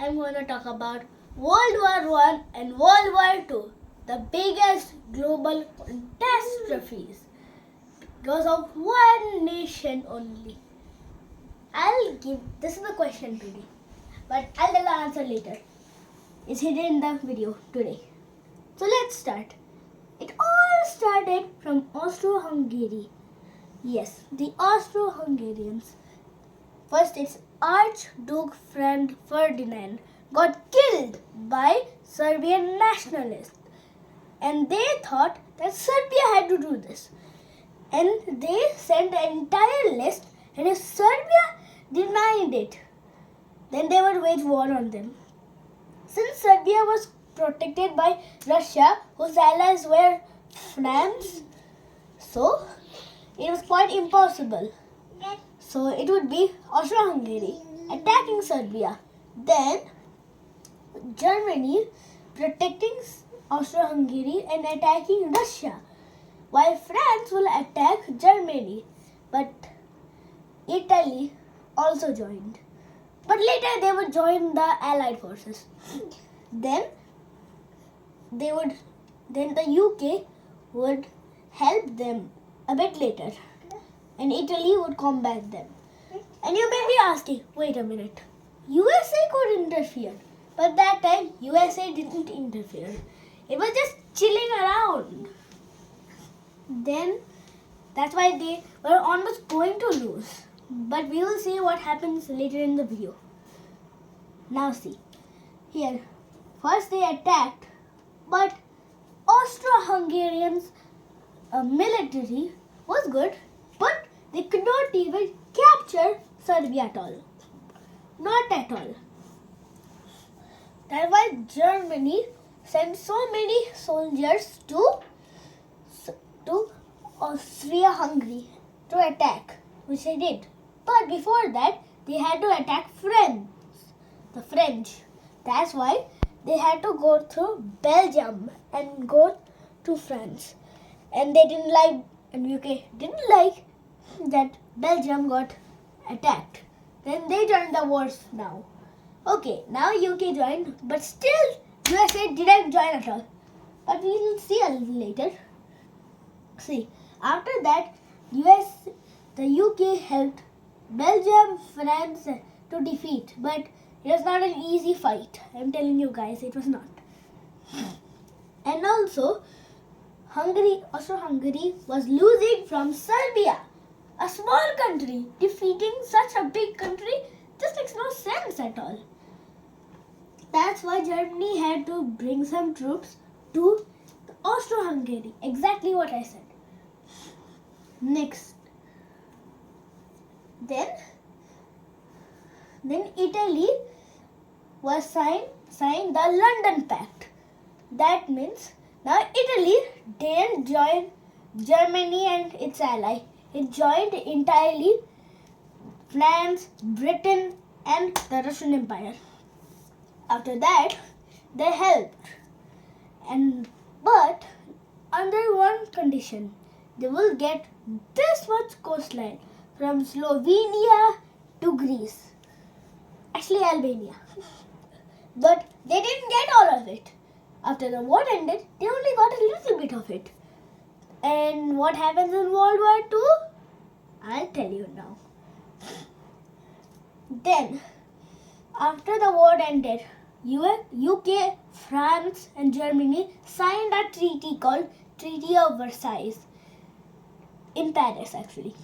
I'm going to talk about World War I and World War II, the biggest global catastrophes because of one nation only. This is the question today, but I'll tell the answer later. It's hidden in the video today. So let's start. It all started from Austro-Hungary. Yes, the Austro-Hungarians. First, its Archduke Ferdinand got killed by Serbian nationalists, and they thought that Serbia had to do this. And they sent the entire list, and if Serbia denied it, then they would wage war on them. Since Serbia was protected by Russia, whose allies were France, so it was quite impossible. So it would be Austro-Hungary attacking Serbia. Then Germany protecting Austro-Hungary and attacking Russia, while France will attack Germany. But Italy also joined. But later they would join the Allied forces. Then the UK would help them a bit later, and Italy would combat them. And you may be asking, wait a minute, USA could interfere. But that time, USA didn't interfere. It was just chilling around. Then, that's why they were almost going to lose. But we will see what happens later in the video. Now see, here, first they attacked, but Austro-Hungarians' military was good, but they could not even capture Serbia at all. Not at all. That's why Germany sent so many soldiers to Austria-Hungary to attack, which they did. But before that, they had to attack the French. That's why they had to go through Belgium and go to France. And they didn't like, and UK didn't like that Belgium got attacked. Then they joined the wars now. Okay, now UK joined, but still USA didn't join at all. But we will see a little later. See, after that, the UK helped Belgium, France to defeat, but it was not an easy fight. I'm telling you guys, it was not. And also, Austro-Hungary was losing from Serbia, a small country. Defeating such a big country just makes no sense at all. That's why Germany had to bring some troops to Austro-Hungary. Exactly what I said. Next. Then Italy was signed the London Pact. That means now Italy didn't join Germany and its ally. It joined entirely France, Britain, and the Russian Empire. After that, they helped, but under one condition: they will get this much coastline from Slovenia to Greece. Actually, Albania. But they didn't get all of it. After the war ended, they only got a little bit of it. And what happens in World War II? I'll tell you now. Then, after the war ended, UK, France and Germany signed a treaty called Treaty of Versailles in Paris actually.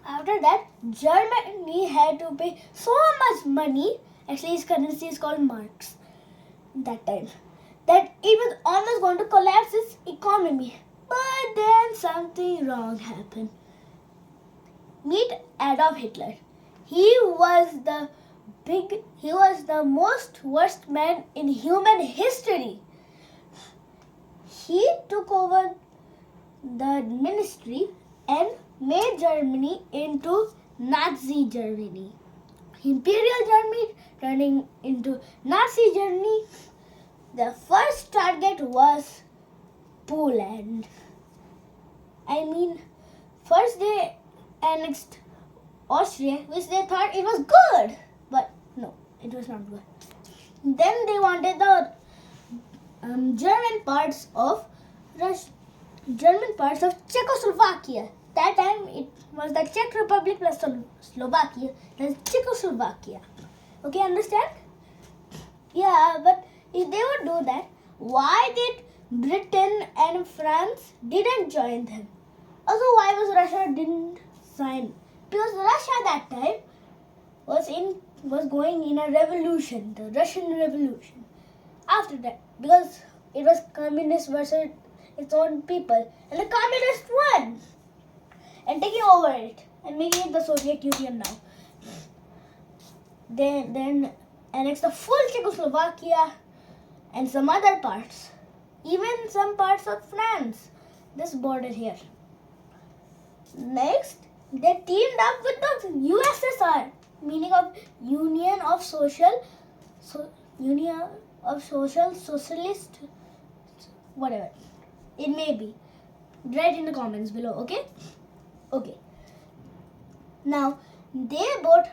After that, Germany had to pay so much money, actually its currency is called marks that time, that it was almost going to collapse its economy. But then something wrong happened. Meet Adolf Hitler. He was the most worst man in human history. He took over the ministry and made Germany into Nazi Germany. Imperial Germany turning into Nazi Germany. The first target was Poland. First they annexed Austria, which they thought it was good. But no, it was not good. Then they wanted the German parts of Czechoslovakia. That time it was the Czech Republic plus Slovakia. That's Czechoslovakia. Okay, understand? Yeah, but if they would do that, why did Britain and France didn't join them? Also, why was Russia didn't sign? Because Russia that time was going in a revolution, the Russian Revolution. After that, because it was communist versus its own people, and the communists won and taking over it and making it the Soviet Union now. Then annexed the full Czechoslovakia and some other parts, even some parts of France. This border here. Next, they teamed up with the USSR, meaning of Union of Social Socialist, whatever it may be. Write in the comments below, okay? Okay. Now, they both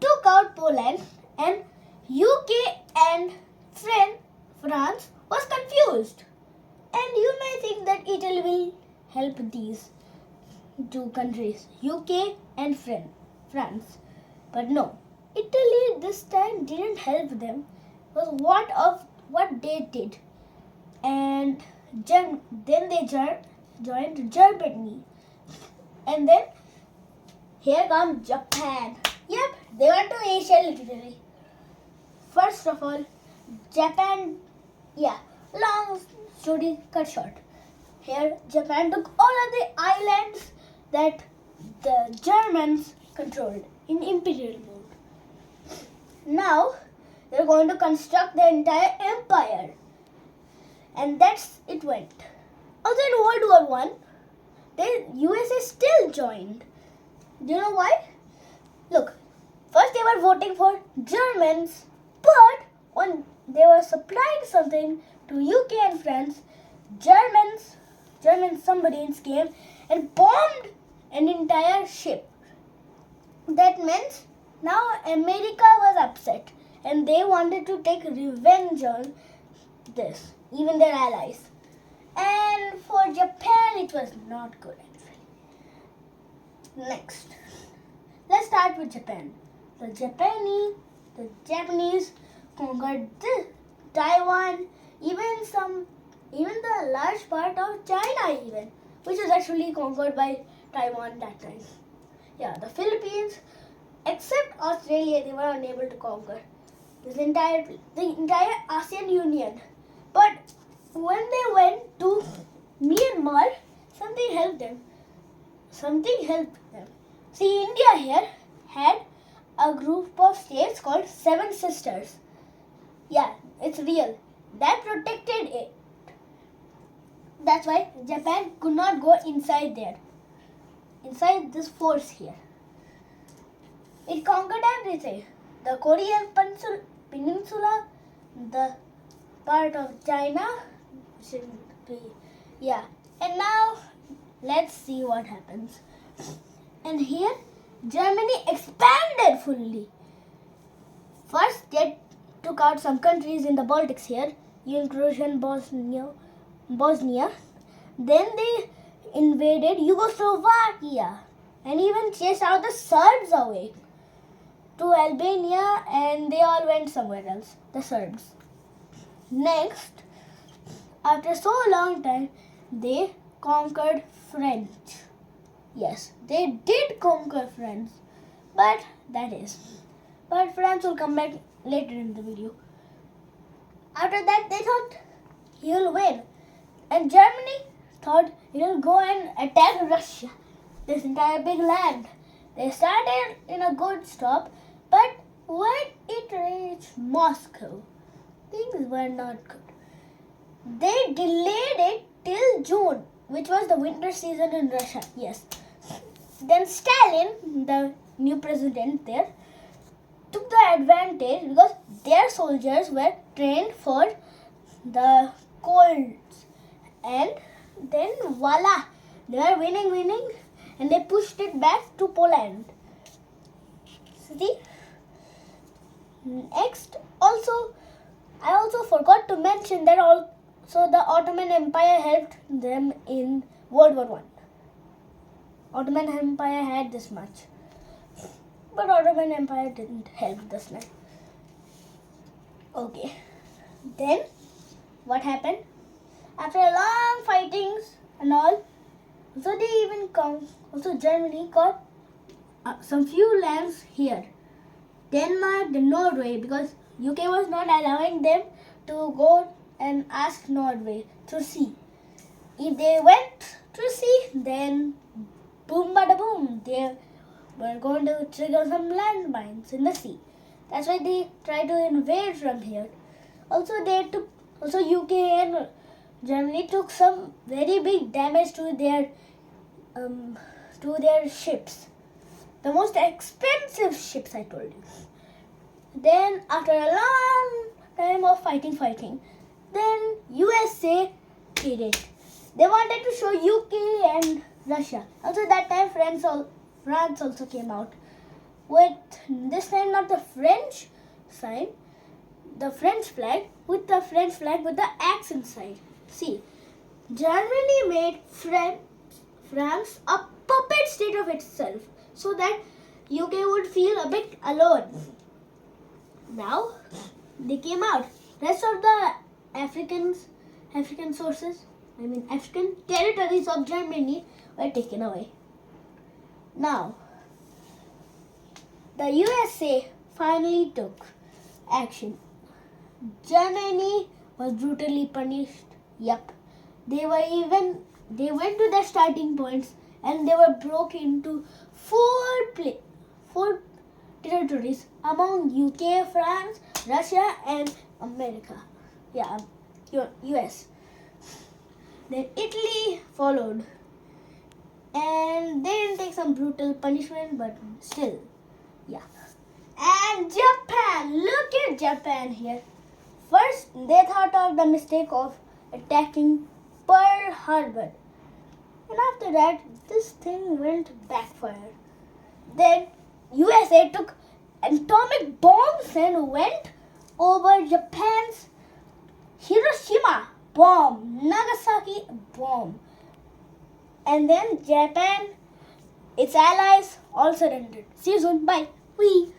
took out Poland, and UK and France was confused. And you may think that Italy will help these two countries, UK and France. But no, Italy this time didn't help them. It was what they did. And then they joined Germany. And then here comes Japan. Yep, they went to Asia literally. First of all, Japan, long story cut short. Here, Japan took all of the islands that the Germans controlled in imperial mode. Now, they're going to construct the entire empire. And that's it went. Also in World War I, the USA still joined. Do you know why? Look, first they were voting for Germans, but when they were supplying something to UK and France, German submarines came and bombed an entire ship. That meant now America was upset and they wanted to take revenge on this, even their allies. And for Japan, it was not good actually. Next, let's start with Japan. The Japanese conquered Taiwan, even the large part of China even, which was actually conquered by Taiwan that time. Yeah, the Philippines, except Australia, they were unable to conquer the entire ASEAN Union. But when they went to Myanmar, something helped them. See, India here had a group of states called Seven Sisters. Yeah, it's real. That protected it. That's why Japan could not go inside there. Inside this force here. It conquered everything. The Korean Peninsula, the part of China, and now let's see what happens. And here, Germany expanded fully. First, they took out some countries in the Baltics here, including Bosnia. Then they invaded Yugoslavia and even chased out the Serbs away to Albania, and they all went somewhere else, the Serbs. Next, after so long time, they conquered French. Yes, they did conquer France, but France will come back later in the video. After that, they thought he'll win, and Germany thought he'll go and attack Russia, this entire big land. They started in a good stop, but when it reached Moscow, things were not good. They delayed it till June, which was the winter season in Russia. Yes. Then Stalin, the new president there, took the advantage because their soldiers were trained for the colds. And then voila, they were winning, and they pushed it back to Poland. See? Next, also to mention that also the Ottoman Empire helped them in World War One. Ottoman Empire had this much, but Ottoman Empire didn't help this much. Okay, then what happened? After a long fightings and all, so they even come. Also, Germany got some few lands here. Denmark, then Norway, because UK was not allowing them to go and ask Norway to sea. If they went to sea, then boom bada boom, they were going to trigger some landmines in the sea. That's why they tried to invade from here. Also UK and Germany took some very big damage to their ships. The most expensive ships, I told you. Then after a long time of fighting, then USA did it. They wanted to show UK and Russia. Also that time France also came out with, this time not the French sign, the French flag, with the French flag with the axe inside. See, Germany made France a puppet state of itself so that UK would feel a bit alone. Now they came out. Rest of the African territories of Germany were taken away. Now the USA finally took action. Germany was brutally punished. Yup. They went to their starting points and they were broke into four territories among UK, France, Russia and America. Yeah, US. Then Italy followed. And they didn't take some brutal punishment, but still, yeah. And Japan, look at Japan here. First, they thought of the mistake of attacking Pearl Harbor. And after that, this thing went backfire. Then USA took atomic bombs and went over Japan's Hiroshima bomb, Nagasaki bomb. And then Japan, its allies all surrendered. See you soon. Bye. Wee.